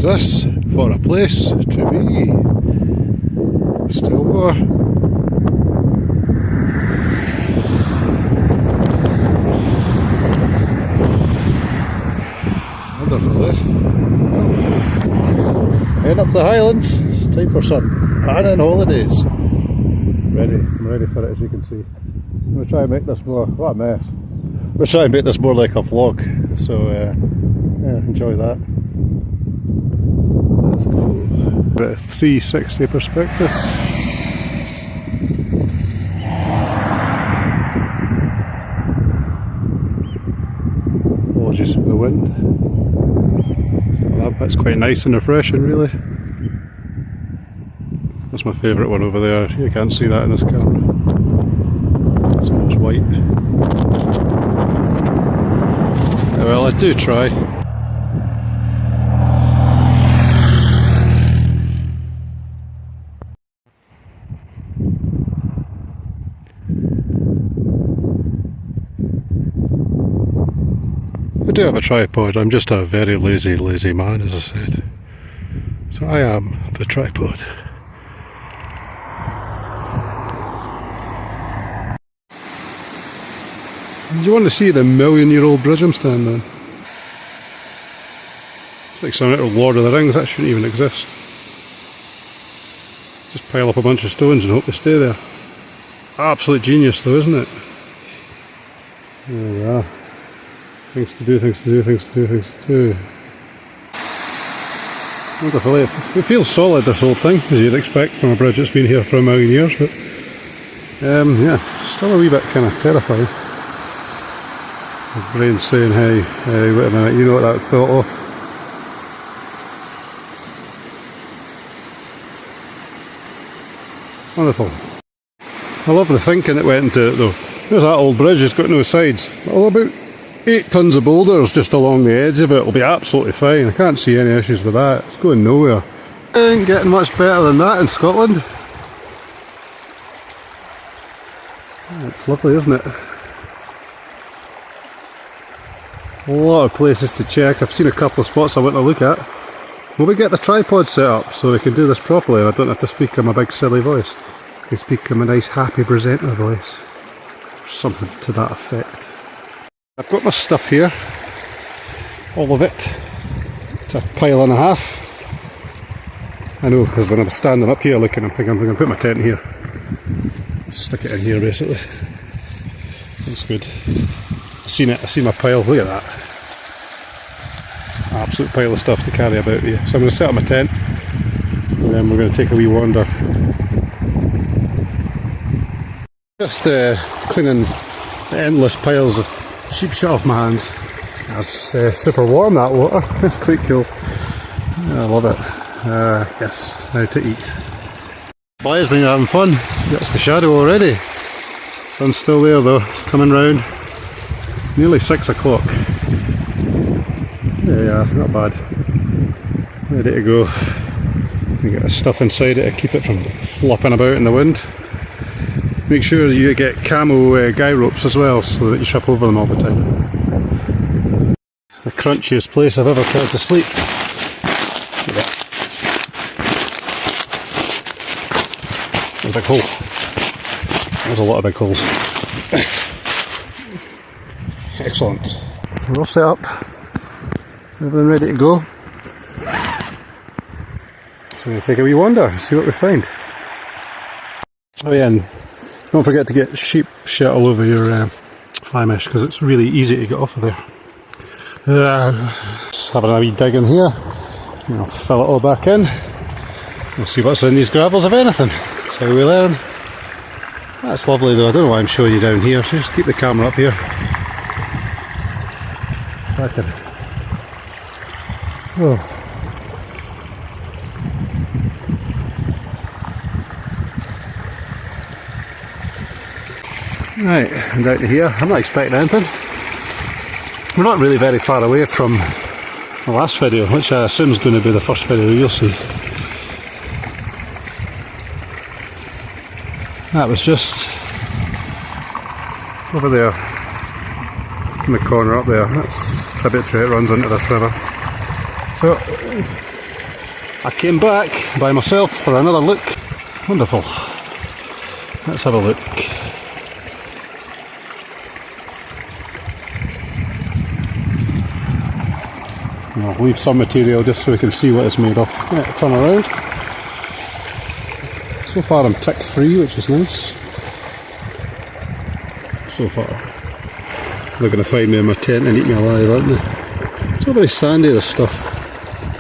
What's this? For a place to be. Still more. Wonderful, eh? Heading up to the Highlands. It's time for some panning holidays. I'm ready for it, as you can see. I'm going to try and make this more, what a mess. I'm going to try and make this more like a vlog, so yeah, enjoy that. Let's go. Bit of 360 perspective. Apologies for the wind. So that bit's quite nice and refreshing, really. That's my favourite one over there. You can't see that in this camera. It's almost white. Well, I do try. I do have a tripod. I'm just a very lazy man, as I said. So I am the tripod. Do you want to see the million-year-old bridge I'm standing on? It's like some little Lord of the Rings. That shouldn't even exist. Just pile up a bunch of stones and hope they stay there. Absolute genius though, isn't it? There we are. Things to do, things to do, things to do, things to do. Wonderful. It feels solid, this whole thing, as you'd expect from a bridge that's been here for a million years, but yeah, still a wee bit kind of terrifying. My brain's saying, hey, wait a minute, you know what that was built off. Wonderful. I love the thinking that went into it though. There's that old bridge, it's got no sides. Well, about 8 tons of boulders just along the edge of it will be absolutely fine. I can't see any issues with that. It's going nowhere. Ain't getting much better than that in Scotland. It's lovely, isn't it? A lot of places to check. I've seen a couple of spots I want to look at. Will we get the tripod set up so we can do this properly and I don't have to speak in my big silly voice? I can speak in my nice happy presenter voice. Something to that effect. I've got my stuff here. All of it. It's a pile and a half. I know, because when I'm standing up here looking, I'm thinking I'm going to put my tent here. Stick it in here basically. That's good. I've seen it, I've seen my pile, look at that. Absolute pile of stuff to carry about here. So I'm going to set up my tent and then we're going to take a wee wander. Just cleaning the endless piles of sheep shit off my hands. That's super warm, that water. That's quite cool. Yeah, I love it. Yes, now to eat. Boys, when you're having fun, that's the shadow already. Sun's still there though, it's coming round. It's nearly 6 o'clock. Yeah, not bad. Ready to go. You get the stuff inside it to keep it from flopping about in the wind. Make sure that you get camo guy ropes as well so that you trip over them all the time. The crunchiest place I've ever tried to sleep. Look at that. There's a big hole. There's a lot of big holes. Excellent. We're all set up. Everything ready to go. So we're going to take a wee wander, see what we find. Oh yeah, and don't forget to get sheep shit all over your fly mesh because it's really easy to get off of there. Just having a wee dig in here. I'll fill it all back in. We'll see what's in these gravels, if anything. That's how we learn. That's lovely though. I don't know why I'm showing you down here. So just keep the camera up here. Back in. Oh. Right, I'm down to here. I'm not expecting anything. We're not really very far away from the last video, which I assume is going to be the first video you'll see. That was just over there, in the corner up there. That's a tributary, it runs into this river. So, I came back by myself for another look. Wonderful. Let's have a look. I'll leave some material just so we can see what it's made of. Yeah, turn around. So far I'm tick free, which is nice. So far. They're going to find me in my tent and eat me alive, aren't they? It's all very sandy, this stuff.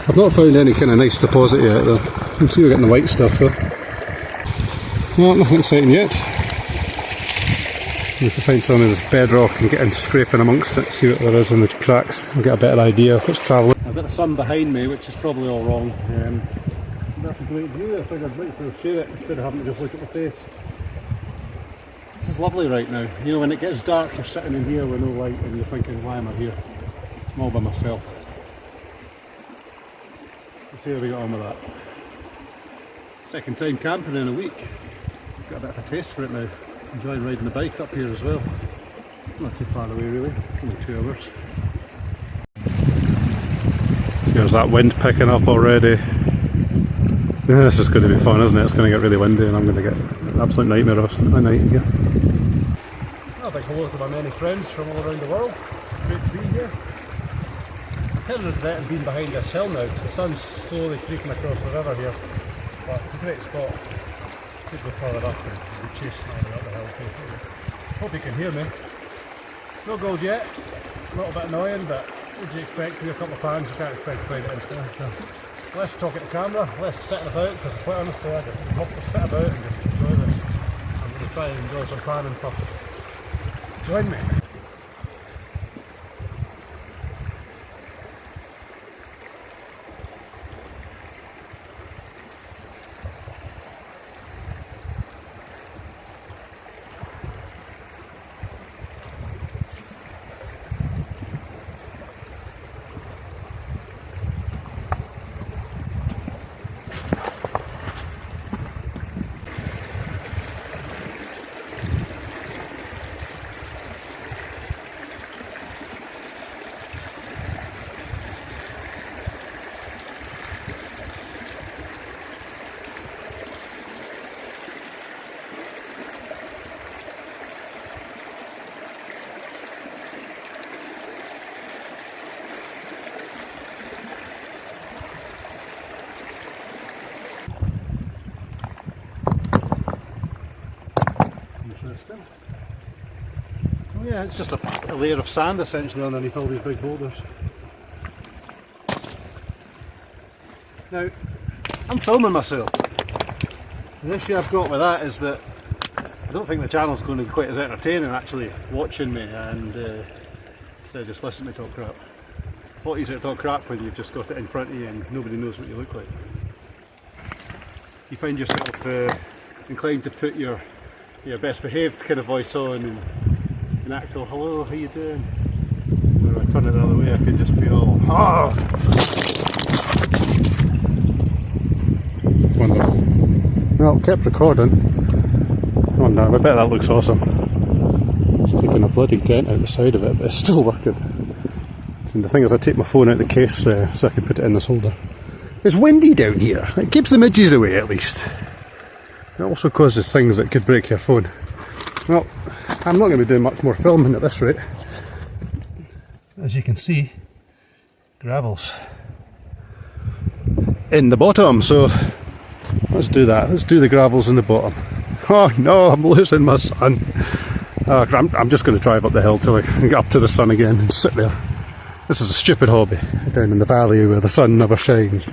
I've not found any kind of nice deposit yet though. You can see we're getting the white stuff though. No, nothing exciting yet. Need to find some of this bedrock and get in scraping amongst it, see what there is in the cracks and get a better idea if it's travelling. I've got the sun behind me, which is probably all wrong. That's a great view. I think I'd like to share it instead of having to just look at my face. This is lovely right now. You know, when it gets dark, you're sitting in here with no light and you're thinking, why am I here? I'm all by myself. Let's see how we got on with that. Second time camping in a week. Got a bit of a taste for it now. Enjoying riding the bike up here as well. Not too far away really, only 2 hours. There's that wind picking up already. Yeah, this is going to be fun, isn't it? It's going to get really windy and I'm going to get an absolute nightmare of a night here. A big hello to my many friends from all around the world. It's great to be here. I'm kind of regretting being behind this hill now because the sun's slowly creeping across the river here. But it's a great spot. Could go further up and chase higher up the hill basically. Hope you can hear me. No gold yet. A little bit annoying, but what do you expect? Do a couple of pans, you can't expect to find it instantly. So less talk at the camera, less sitting about, because quite honestly I don't have to sit about and just enjoy this. I'm going to try and enjoy some panning first. Join me. Oh yeah, it's just a layer of sand essentially underneath all these big boulders. Now, I'm filming myself. The issue I've got with that is that I don't think the channel's going to be quite as entertaining actually watching me and instead of just listening to me talk crap. It's a lot easier to talk crap when you've just got it in front of you and nobody knows what you look like. You find yourself inclined to put your best behaved kind of voice on and an actual hello, how you doing? When I turn it the other way I can just be all oh! Wonderful. Well, kept recording. Oh no, I bet that looks awesome. It's taking a bloody dent out the side of it, but it's still working. And the thing is I take my phone out of the case so I can put it in this holder. It's windy down here. It keeps the midges away at least. It also causes things that could break your phone. Well, I'm not going to be doing much more filming at this rate. As you can see, gravel's in the bottom, so let's do that. Let's do the gravels in the bottom. Oh no, I'm losing my sun. I'm just going to drive up the hill till I can get up to the sun again and sit there. This is a stupid hobby, down in the valley where the sun never shines.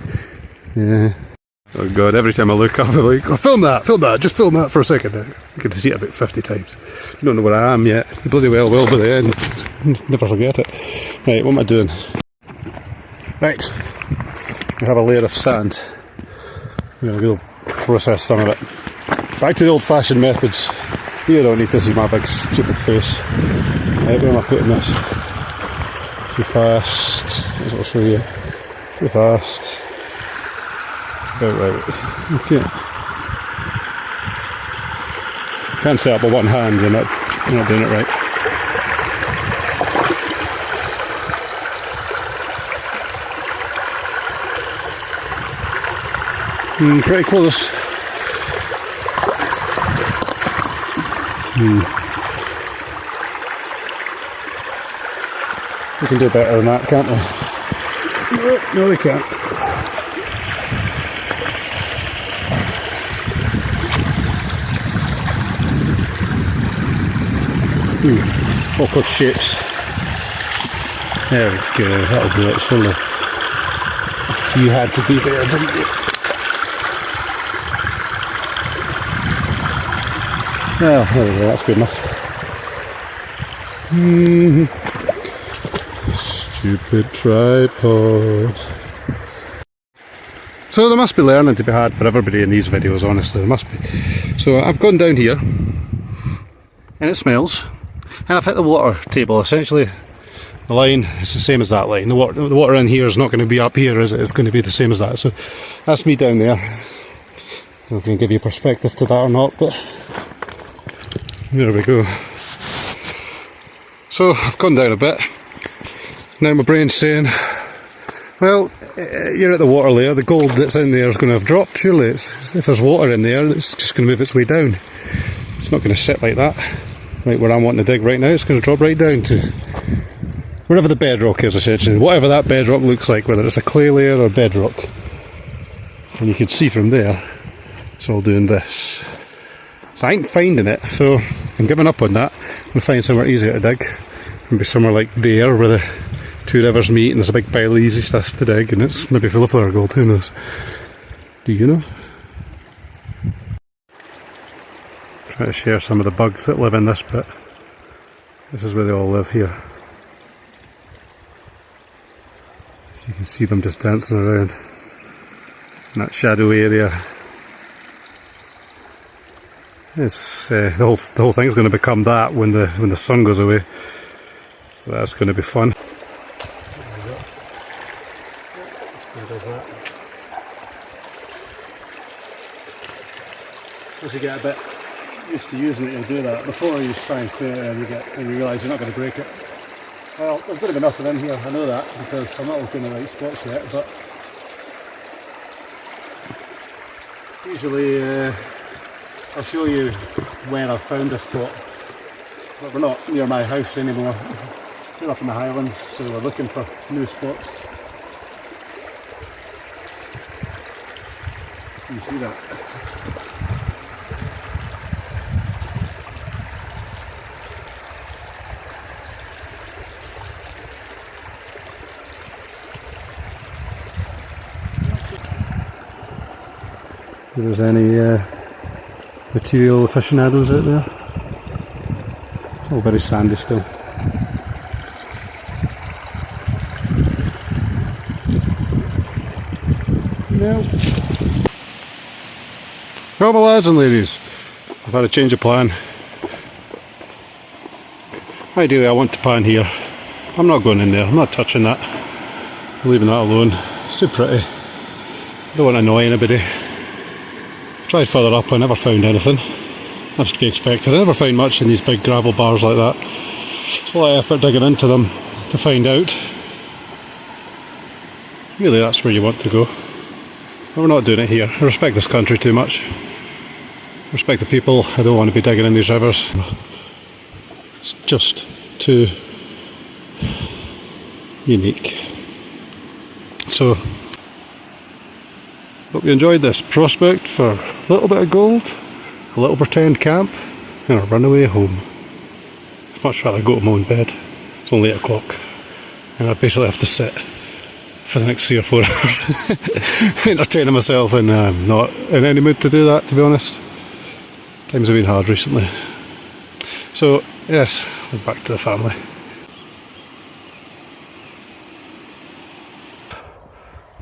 Yeah. Oh god, every time I look up I'm like, oh, film that, just film that for a second. I get to see it about 50 times. You don't know where I am yet, you bloody well will by the end. Never forget it. Right, what am I doing? Right, we have a layer of sand. I'm going to go process some of it. Back to the old fashioned methods. You don't need to see my big stupid face. Right, where am I putting this? Too fast. I'll show you. Too fast. Right. Okay. Can't set up with one hand, you're not doing it right. Pretty close. We can do better than that, can't we? No, we can't. Awkward shapes. There we go, that'll do it, surely. You had to be there, didn't you? Well, there we go, that's good enough. Stupid tripod. So there must be learning to be had for everybody in these videos, honestly, there must be. So I've gone down here, and it smells, and I've hit the water table. Essentially the line is the same as that line. The water in here is not going to be up here, is it? It's going to be the same as that. So that's me down there. I don't know if I can give you perspective to that or not, but there we go. So I've gone down a bit. Now my brain's saying, well, you're at the water layer, the gold that's in there is going to have dropped, surely. If there's water in there, it's just going to move its way down. It's not going to sit like that, right where I'm wanting to dig right now. It's going to drop right down to wherever the bedrock is, essentially. Whatever that bedrock looks like, whether it's a clay layer or bedrock. And you can see from there, it's all doing this. So I ain't finding it, so I'm giving up on that. I'm going to find somewhere easier to dig. Maybe somewhere like there, where the two rivers meet and there's a big pile of easy stuff to dig, and it's maybe full of flower gold, who knows? Do you know? Try to share some of the bugs that live in this bit. This is where they all live here. So you can see them just dancing around in that shadowy area. It's the whole thing's going to become that when the sun goes away. So that's going to be fun. As you get a bit used to using it, you'll do that. Before you try and clear it and you realise you're not going to break it. Well, there's going to be nothing in here, I know that, because I'm not looking in the right spots yet, but usually I'll show you where I've found a spot. But we're not near my house anymore. We're up in the Highlands, so we're looking for new spots. Can you see that? If there's any material aficionados out there. It's all very sandy still. No. Well, my lads and ladies, I've had a change of plan. Ideally I want to pan here. I'm not going in there, I'm not touching that. I'm leaving that alone. It's too pretty. I don't want to annoy anybody. Tried further up, I never found anything. That's to be expected. I never found much in these big gravel bars like that. It's a lot of effort digging into them to find out. Really, that's where you want to go. But we're not doing it here. I respect this country too much. I respect the people. I don't want to be digging in these rivers. It's just too unique. So, hope you enjoyed this prospect for a little bit of gold, a little pretend camp, and a runaway home. I'd much rather go to my own bed. It's only 8 o'clock, and I basically have to sit for the next 3 or 4 hours entertaining myself, and I'm not in any mood to do that, to be honest. Times have been hard recently. So, yes, we're back to the family.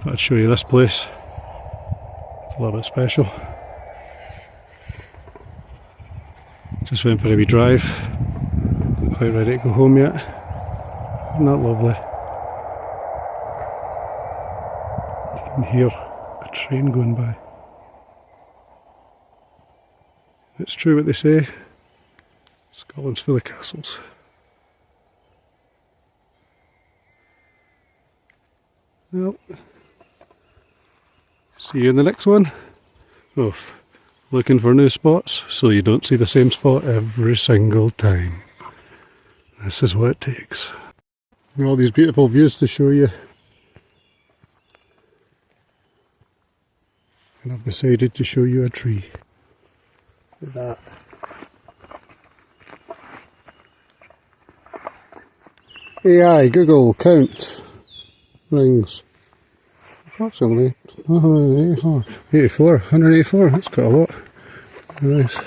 Thought I'd show you this place. It's a little bit special. Just went for a wee drive. Not quite ready to go home yet. Isn't that lovely? You can hear a train going by. It's true what they say. Scotland's full of castles. Well, see you in the next one. of looking for new spots so you don't see the same spot every single time. This is what it takes. All these beautiful views to show you, and I've decided to show you a tree. Look at that. AI, Google, count rings. Approximately 184, that's quite a lot. Nice.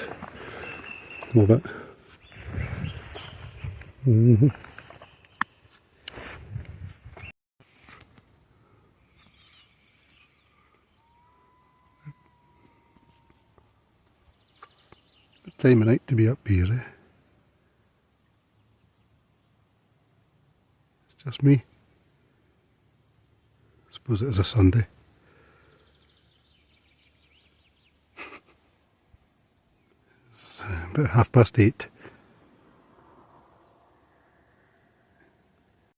Love it. Good time of night to be up here, eh? It's just me. I suppose it is a Sunday. It's about 8:30.